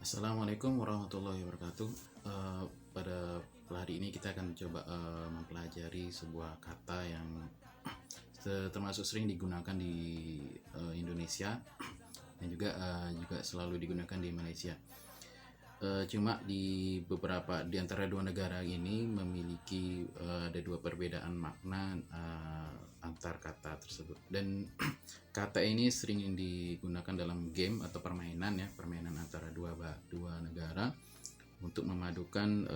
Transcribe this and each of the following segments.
Assalamualaikum warahmatullahi wabarakatuh. Pada hari ini kita akan coba mempelajari sebuah kata yang termasuk sering digunakan di Indonesia dan juga selalu digunakan di Malaysia. Cuma di antara dua negara ini memiliki ada dua perbedaan makna antar kata tersebut, dan kata ini sering digunakan dalam game atau permainan antara dua negara untuk memadukan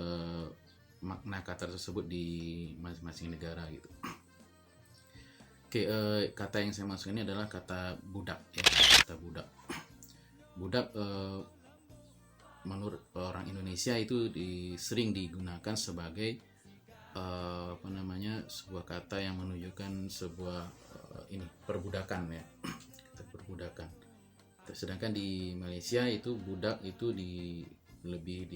makna kata tersebut di masing-masing negara gitu. Oke, kata yang saya maksud ini adalah kata budak ya, kata budak. Budak menurut orang Indonesia itu sering digunakan sebagai sebuah kata yang menunjukkan sebuah perbudakan ya, perbudakan. Sedangkan di Malaysia itu budak itu lebih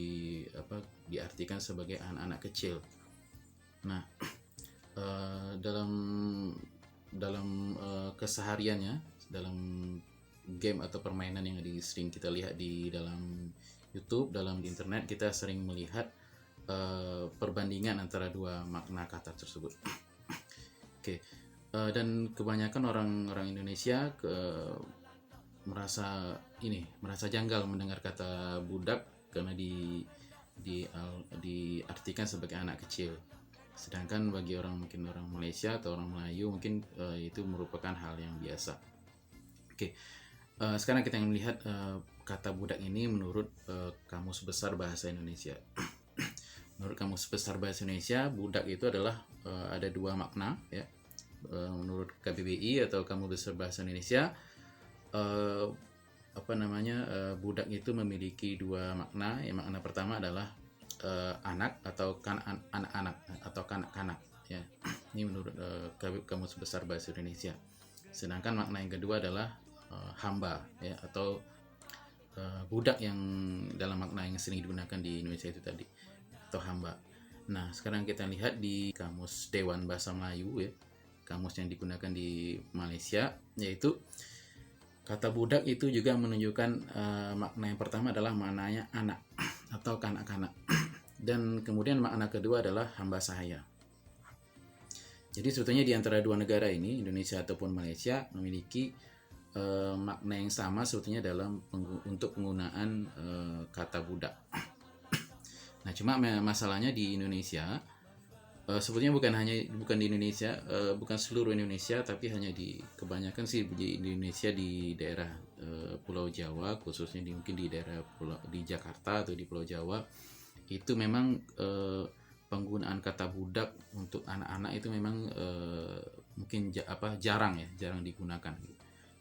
diartikan sebagai anak-anak kecil. Nah, dalam kesehariannya, dalam game atau permainan yang sering kita lihat di dalam YouTube, dalam di internet, kita sering melihat perbandingan antara dua makna kata tersebut. Oke, dan kebanyakan orang Indonesia merasa janggal mendengar kata budak karena diartikan sebagai anak kecil. Sedangkan bagi orang Malaysia atau orang Melayu mungkin itu merupakan hal yang biasa. Oke. Sekarang kita akan melihat kata budak ini menurut Kamus Besar Bahasa Indonesia. Menurut Kamus Besar Bahasa Indonesia, budak itu adalah ada dua makna ya. Menurut KBBI atau Kamus Besar Bahasa Indonesia, budak itu memiliki dua makna. Yang makna pertama adalah anak atau anak-anak atau kanak-kanak ya. Ini menurut Kamus Besar Bahasa Indonesia. Sedangkan makna yang kedua adalah hamba ya, atau budak yang dalam makna yang sering digunakan di Indonesia itu tadi, atau hamba. Nah, sekarang kita lihat di Kamus Dewan Bahasa Melayu ya, kamus yang digunakan di Malaysia, yaitu kata budak itu juga menunjukkan makna yang pertama adalah maknanya anak atau kanak-kanak, dan kemudian makna kedua adalah hamba sahaya. Jadi sebetulnya di antara dua negara ini, Indonesia ataupun Malaysia, memiliki makna yang sama sebetulnya untuk penggunaan kata budak. Nah, cuma masalahnya di Indonesia sebetulnya bukan di Indonesia, bukan seluruh Indonesia, tapi hanya kebanyakan sih di Indonesia, di daerah Pulau Jawa, khususnya mungkin di daerah di Jakarta atau di Pulau Jawa, itu memang penggunaan kata budak untuk anak-anak itu memang mungkin jarang digunakan.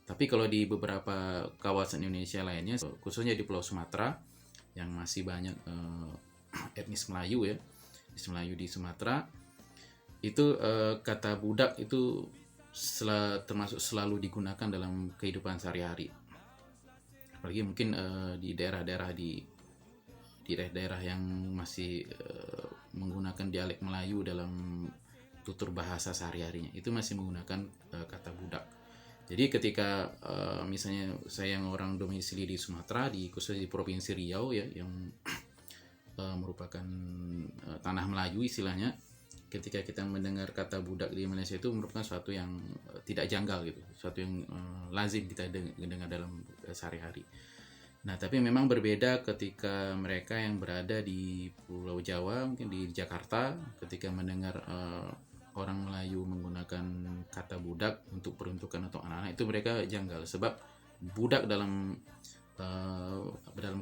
Tapi kalau di beberapa kawasan Indonesia lainnya, khususnya di Pulau Sumatera yang masih banyak etnis Melayu ya, etnis Melayu di Sumatera, itu kata budak itu termasuk selalu digunakan dalam kehidupan sehari-hari. Apalagi mungkin di daerah-daerah yang masih menggunakan dialek Melayu dalam tutur bahasa sehari-harinya, itu masih menggunakan kata budak. Jadi ketika misalnya saya yang orang domisili di Sumatera, khususnya di Provinsi Riau ya, yang merupakan tanah Melayu istilahnya, ketika kita mendengar kata budak di Malaysia itu merupakan suatu yang tidak janggal gitu, suatu yang lazim kita dengar dalam sehari-hari. Nah, tapi memang berbeda ketika mereka yang berada di Pulau Jawa, mungkin di Jakarta, ketika mendengar orang Melayu menggunakan kata budak untuk peruntukan untuk anak-anak, itu mereka janggal, sebab budak dalam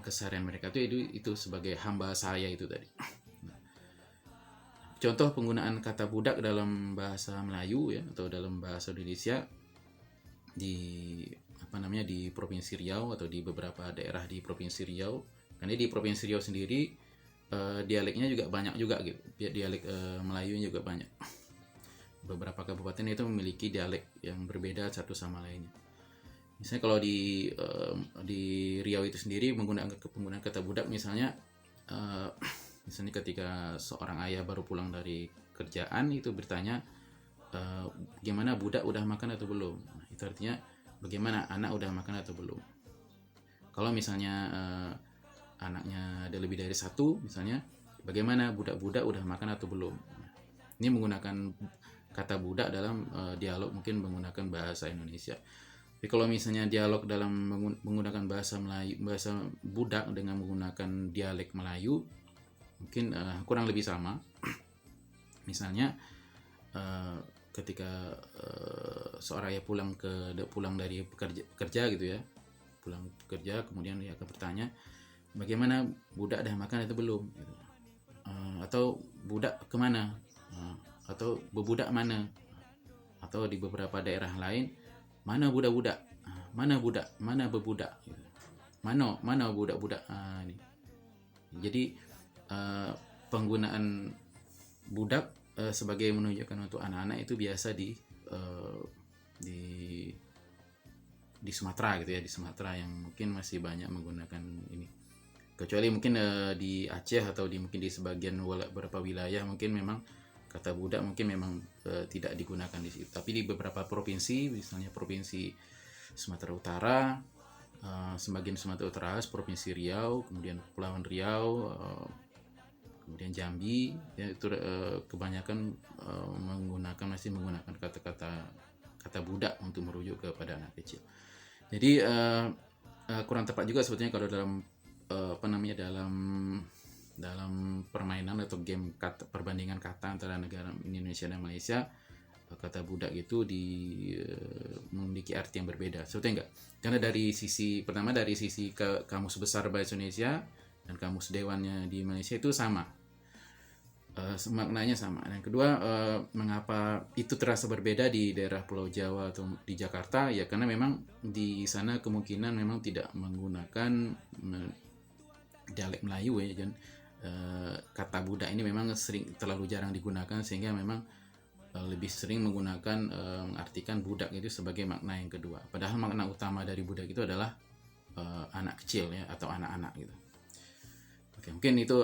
keseharian mereka itu sebagai hamba sahaya itu tadi. Contoh penggunaan kata budak dalam bahasa Melayu ya, atau dalam bahasa Indonesia di Provinsi Riau atau di beberapa daerah di Provinsi Riau. Karena di Provinsi Riau sendiri dialeknya juga banyak juga gitu. Dialek Melayunya juga banyak. Beberapa kabupaten itu memiliki dialek yang berbeda satu sama lainnya. Misalnya kalau di Riau itu sendiri penggunaan kata budak, misalnya ketika seorang ayah baru pulang dari kerjaan itu bertanya, gimana budak udah makan atau belum? Nah, itu artinya bagaimana anak udah makan atau belum. Kalau misalnya anaknya ada lebih dari satu misalnya, bagaimana budak-budak udah makan atau belum. Ini menggunakan kata budak dalam dialog mungkin menggunakan bahasa Indonesia. Tapi kalau misalnya dialog dalam menggunakan bahasa Melayu, bahasa budak dengan menggunakan dialek Melayu, mungkin kurang lebih sama. Misalnya ketika seorang ayah pulang dari bekerja gitu ya, pulang bekerja, kemudian dia akan bertanya, bagaimana budak dah makan atau belum gitu. Atau budak kemana, atau bebudak mana, atau di beberapa daerah lain, mana budak-budak, mana budak, mana bebudak gitu. mana budak-budak. Ini jadi penggunaan budak sebagai menunjukkan untuk anak-anak itu biasa di Sumatera gitu ya, di Sumatera yang mungkin masih banyak menggunakan ini. Kecuali mungkin di Aceh atau mungkin di sebagian beberapa wilayah mungkin memang kata budak mungkin memang tidak digunakan di situ. Tapi di beberapa provinsi, misalnya provinsi Sumatera Utara, sebagian Sumatera Utara, provinsi Riau, kemudian Kepulauan Riau, kemudian Jambi, ya itu kebanyakan masih menggunakan kata budak untuk merujuk kepada anak kecil. Jadi kurang tepat juga sebetulnya kalau dalam permainan atau game perbandingan kata antara negara Indonesia dan Malaysia, kata budak itu memiliki arti yang berbeda. Sebetulnya enggak. Karena dari sisi Kamus Besar Bahasa Indonesia dan Kamus Dewannya di Malaysia itu sama. Maknanya sama. Dan kedua, mengapa itu terasa berbeda di daerah Pulau Jawa atau di Jakarta? Ya karena memang di sana kemungkinan memang tidak menggunakan dialek Melayu ya, dan kata budak ini memang terlalu jarang digunakan, sehingga memang lebih sering menggunakan mengartikan budak itu sebagai makna yang kedua. Padahal makna utama dari budak itu adalah anak kecil ya, atau anak-anak gitu. Oke, mungkin itu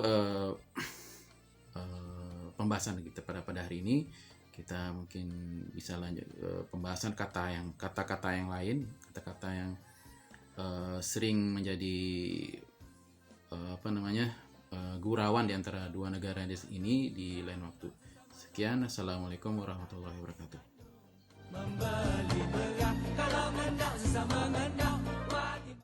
pembahasan kita pada hari ini. Kita mungkin bisa lanjut pembahasan kata-kata yang lain, kata-kata yang sering menjadi gurauan di antara dua negara ini di lain waktu. Sekian, assalamualaikum warahmatullahi wabarakatuh. Membeli beras kalau hendak sesama